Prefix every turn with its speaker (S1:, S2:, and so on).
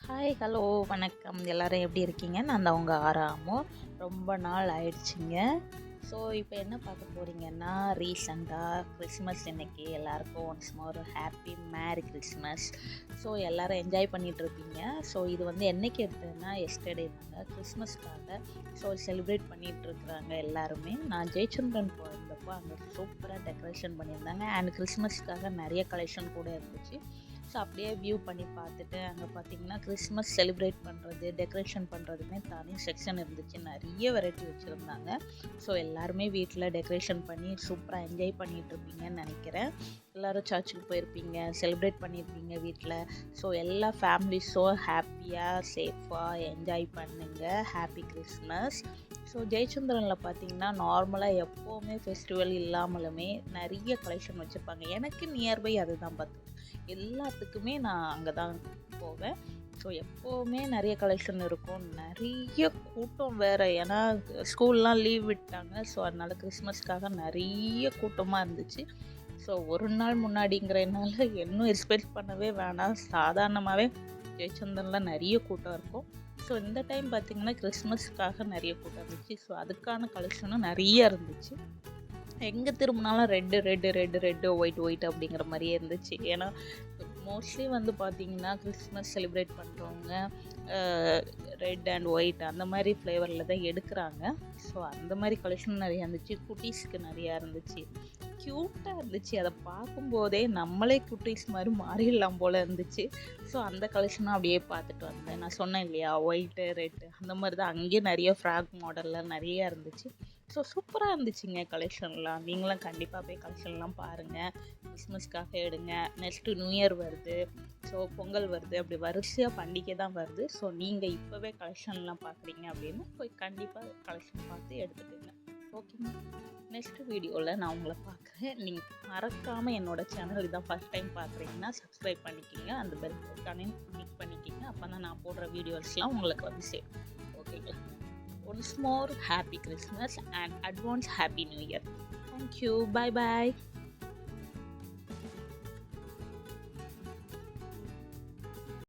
S1: Hi, hello, வணக்கம். எல்லாரும் எப்படி இருக்கீங்க? நான் தான் உங்க ஆராமோ. ரொம்ப நாள் ஆயிடுச்சுங்க. ஸோ இப்போ என்ன பார்க்க போறீங்கன்னா, ரீசெண்டாக கிறிஸ்மஸ் இன்னைக்கு எல்லாருக்கும் once more happy merry Christmas. So எல்லாரும் என்ஜாய் பண்ணிட்டு இருப்பீங்க. ஸோ இது வந்து என்னைக்கு எடுத்ததுன்னா எஸ்டர்டே தாங்க, கிறிஸ்மஸ்க்காக. ஸோ செலிப்ரேட் பண்ணிட்டு இருக்கிறாங்க எல்லாருமே. நான் ஜெயச்சந்திரன் போயிருந்தப்போ அங்கே சூப்பராக டெக்கரேஷன் பண்ணியிருந்தாங்க. அண்ட் கிறிஸ்மஸ்க்காக நிறைய கலெக்ஷன் கூட இருந்துச்சு. ஸோ அப்படியே வியூ பண்ணி பார்த்துட்டு அங்கே பார்த்தீங்கன்னா கிறிஸ்மஸ் செலிப்ரேட் பண்ணுறது, டெக்கரேஷன் பண்ணுறதுமே தனி செக்ஷன் இருந்துச்சு. நிறைய வெரைட்டி வச்சுருந்தாங்க. ஸோ எல்லாருமே வீட்டில் டெக்கரேஷன் பண்ணி சூப்பராக என்ஜாய் பண்ணிகிட்டு இருப்பீங்கன்னு நினைக்கிறேன். எல்லோரும் சர்ச்சுக்கு போயிருப்பீங்க, செலிப்ரேட் பண்ணியிருப்பீங்க வீட்டில். ஸோ எல்லா ஃபேமிலிஸும் ஹாப்பியாக சேஃபாக என்ஜாய் பண்ணுங்கள். Happy Christmas. ஸோ ஜெயச்சந்திரனில் பார்த்தீங்கன்னா நார்மலாக எப்போவுமே ஃபெஸ்டிவல் இல்லாமலுமே நிறைய கலெக்ஷன் வச்சுருப்பாங்க. எனக்கு நியர்பை அதுதான் பார்த்து எல்லாத்துக்குமே நான் அங்கே தான் போவேன். ஸோ எப்போவுமே நிறைய கலெக்ஷன் இருக்கும், நிறைய கூட்டம் வேறு. ஏன்னா ஸ்கூல்லாம் லீவ் விட்டாங்க. ஸோ அதனால் கிறிஸ்மஸ்க்காக நிறைய கூட்டமாக இருந்துச்சு. ஸோ ஒரு நாள் முன்னாடிங்கிறதுனால இன்னும் எக்ஸ்பெக்ட் பண்ணவே வேணாம். சாதாரணமாகவே ஜெயச்சந்திரனில் நிறைய கூட்டம் இருக்கும். ஸோ இந்த டைம் பார்த்திங்கன்னா கிறிஸ்மஸ்க்காக நிறைய கூட்டம் இருந்துச்சு. ஸோ அதுக்கான கலெக்ஷனும் நிறைய இருந்துச்சு. எங்கே திரும்பினாலும் red red red red white white அப்படிங்கிற மாதிரியே இருந்துச்சு. ஏன்னா மோஸ்ட்லி வந்து பார்த்திங்கன்னா கிறிஸ்மஸ் செலிப்ரேட் பண்ணுறவங்க ரெட் அண்ட் ஒயிட் அந்த மாதிரி ஃப்ளேவரில் தான் எடுக்கிறாங்க. ஸோ அந்த மாதிரி கலெக்ஷன் நிறையா இருந்துச்சு. குட்டீஸ்க்கு நிறையா இருந்துச்சு. க்யூட்டாக இருந்துச்சு. அதை பார்க்கும்போதே நம்மளே குட்டீஸ் மாதிரி மாறிடலாம் போல் இருந்துச்சு. ஸோ அந்த கலெக்ஷனும் அப்படியே பார்த்துட்டு வந்தேன். நான் சொன்னேன் இல்லையா, ஒயிட்டு ரெட்டு அந்த மாதிரி தான் அங்கேயே நிறைய ஃப்ராக் மாடலில் நிறையா இருந்துச்சு. ஸோ சூப்பராக இருந்துச்சுங்க கலெக்ஷன்லாம். நீங்களும் கண்டிப்பாக போய் கலெக்ஷன்லாம் பாருங்கள். கிறிஸ்மஸ்க்காக எடுங்க. நெக்ஸ்ட்டு நியூ இயர் வருது, ஸோ பொங்கல் வருது, அப்படி வரிசையாக பண்டிகை தான் வருது. ஸோ நீங்கள் இப்போவே கலெக்ஷன்லாம் பார்க்குறீங்க அப்படின்னு போய் கண்டிப்பாக கலெக்ஷன் பார்த்து எடுத்துக்கோங்க. ஓகேங்க. நெக்ஸ்ட் வீடியோவில் நான் உங்களை பார்க்குறேன். நீங்கள் மறக்காமல் என்னோடய சேனல் இதான் ஃபஸ்ட் டைம் பார்க்குறீங்கன்னா சப்ஸ்கிரைப் பண்ணிக்கிங்க. அந்த பெல் பட்டனையும் கிளிக் பண்ணிக்கிங்க. அப்போ தான் நான் போடுற வீடியோஸ்லாம் உங்களுக்கு வந்து சேரும். ஓகேங்களா? Once more, happy Christmas and advance happy New Year. Thank you. Bye bye.